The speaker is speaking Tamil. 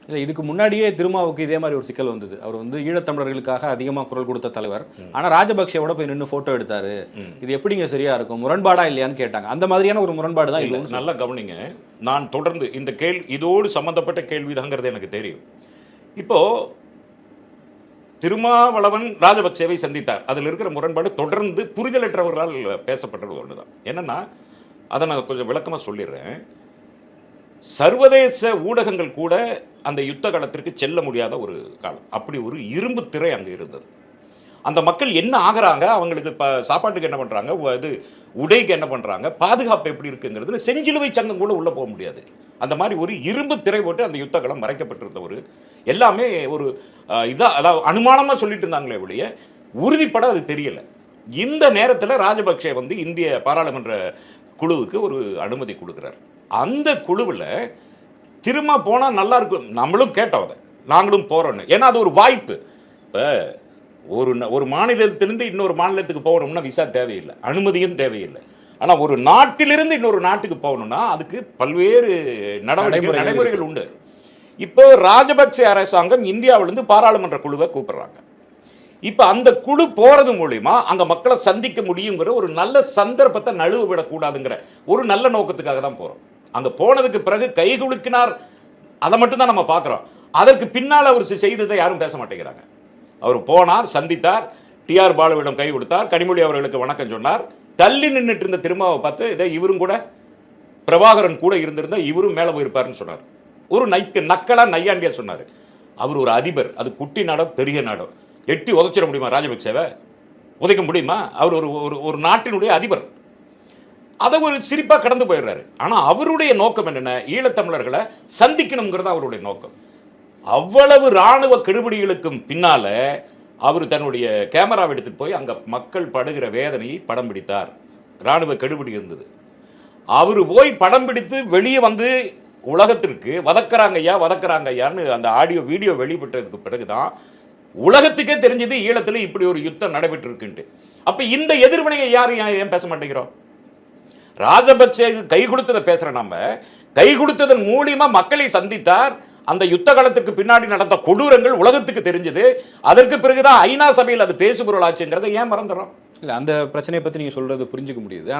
இல்லை, இதுக்கு முன்னாடியே திருமாவுக்கு இதே மாதிரி ஒரு சிக்கல் வந்தது. அவர் வந்து ஈழத்தமிழர்களுக்காக அதிகமாக குரல் கொடுத்த தலைவர். ஆனால் ராஜபக்சேவோட போய் நின்று ஃபோட்டோ எடுத்தாரு. இது எப்படிங்க சரியா இருக்கும், முரண்பாடா இல்லையான்னு கேட்டாங்க. அந்த மாதிரியான ஒரு முரண்பாடு தான் இது. நல்லா கவனிங்க. நான் தொடர்ந்து இந்த இதோடு சம்பந்தப்பட்ட கேள்விதாங்கிறது எனக்கு தெரியும். இப்போ திருமாவளவன் ராஜபக்சேவை சந்தித்தார். அதில் இருக்கிற முரண்பாடு தொடர்ந்து புரிதலற்றவர்களால் பேசப்பட்டது ஒன்று தான். என்னன்னா, அதை நான் கொஞ்சம் விளக்கமாக சொல்லிடுறேன். சர்வதேச ஊடகங்கள் கூட அந்த யுத்த காலத்திற்கு செல்ல முடியாத ஒரு காலம். அப்படி ஒரு இரும்பு திரை அங்கே இருந்தது. அந்த மக்கள் என்ன ஆகிறாங்க, அவங்களுக்கு சாப்பாட்டுக்கு என்ன பண்ணுறாங்க, இது உடைக்கு என்ன பண்ணுறாங்க, பாதுகாப்பு எப்படி இருக்குங்கிறது செஞ்சிலுவை சங்கம் கூட உள்ளே போக முடியாது. அந்த மாதிரி ஒரு இரும்பு திரை போட்டு அந்த யுத்த காலம் மறைக்கப்பட்டிருந்த ஒரு எல்லாமே ஒரு இதாக, அதாவது அனுமானமாக சொல்லிட்டு இருந்தாங்களே ஒழிய உறுதிப்பட அது தெரியலை. இந்த நேரத்தில் ராஜபக்சே வந்து இந்திய பாராளுமன்ற குழுவுக்கு ஒரு அனுமதி கொடுக்குறார். அந்த குழுவில் திரும்ப போனால் நல்லா இருக்கும். நம்மளும் கேட்டோம், அதை நாங்களும் போகிறோன்னு. ஏன்னா அது ஒரு வாய்ப்பு. இப்போ ஒரு மாநிலத்திலிருந்து இன்னொரு மாநிலத்துக்கு போகணும்னா விசா தேவையில்லை, அனுமதியும் தேவையில்லை. ஆனால் ஒரு நாட்டிலிருந்து இன்னொரு நாட்டுக்கு போகணும்னா அதுக்கு பல்வேறு நடைமுறைகள் உண்டு. இப்போ ராஜபக்சே அரசாங்கம் இந்தியாவிலிருந்து பாராளுமன்ற குழுவை கூப்பிடுறாங்க. இப்போ அந்த குழு போகிறது மூலிமா அங்கே மக்களை சந்திக்க முடியுங்கிற ஒரு நல்ல சந்தர்ப்பத்தை நழுவ விடக்கூடாதுங்கிற ஒரு நல்ல நோக்கத்துக்காக தான் போகிறோம். அங்கே போனதுக்கு பிறகு கைகுலுக்கினார், அதை மட்டும்தான் நம்ம பார்க்குறோம். அதற்கு பின்னால் அவர் செய்ததை யாரும் பேச மாட்டேங்கிறாங்க. அவர் போனார், சந்தித்தார், டிஆர் பாலுவிடம் கை கொடுத்தார், கனிமொழி அவர்களுக்கு வணக்கம் சொன்னார். தள்ளி நின்றுட்டு இருந்த திருமாவை பார்த்து இதை இவரும் கூட பிரபாகரன் கூட இருந்திருந்தா இவரும் மேலே போயிருப்பாருன்னு சொன்னார். ஒரு நக்கலாக நையாண்டியா சொன்னார். அவர் ஒரு அதிபர், அது குட்டி நாடோ பெரிய நாடோ எட்டி உதைச்சிட முடியுமா? ராஜபக்சேவை உதைக்க முடியுமா? அவர் ஒரு நாட்டினுடைய அதிபர். அதை ஒரு சிரிப்பாக கடந்து போயிடுறாரு. ஆனால் அவருடைய நோக்கம் என்னென்ன, ஈழத்தமிழர்களை சந்திக்கணுங்கிறது அவருடைய நோக்கம். அவ்வளவு இராணுவ கெடுபிடிகளுக்கும் பின்னால் அவர் தன்னுடைய கேமராவை எடுத்துகிட்டு போய் அங்கே மக்கள் படுகிற வேதனையை படம் பிடித்தார். இராணுவ கெடுபிடி இருந்தது. அவர் போய் படம் பிடித்து வெளியே வந்து உலகத்திற்கு வதக்கிறாங்க ஐயான்னு அந்த ஆடியோ வீடியோ வெளிப்பட்டதுக்கு பிறகுதான் உலகத்துக்கே தெரிஞ்சது ஈழத்தில் இப்படி ஒரு யுத்தம் நடைபெற்று இருக்குன்ட்டு. அப்போ இந்த எதிர்வினையை யாரும் ஏன் பேச மாட்டேங்கிறோம்? ராஜபக்சே கை கொடுத்ததை பேசுகிற நம்ம, கை கொடுத்ததன் மூலியமா மக்களை சந்தித்தார். அந்த யுத்த காலத்துக்கு பின்னாடி நடந்த கொடூரங்கள் உலகத்துக்கு தெரிஞ்சது. அதற்கு பிறகுதான் ஐநா சபையில் அது பேசுபொருள் ஆச்சுங்கிறத ஏன் மறந்துடுறோம்? இல்லை, அந்த பிரச்சனையை பற்றி நீங்கள் சொல்கிறது புரிஞ்சுக்க முடியுது.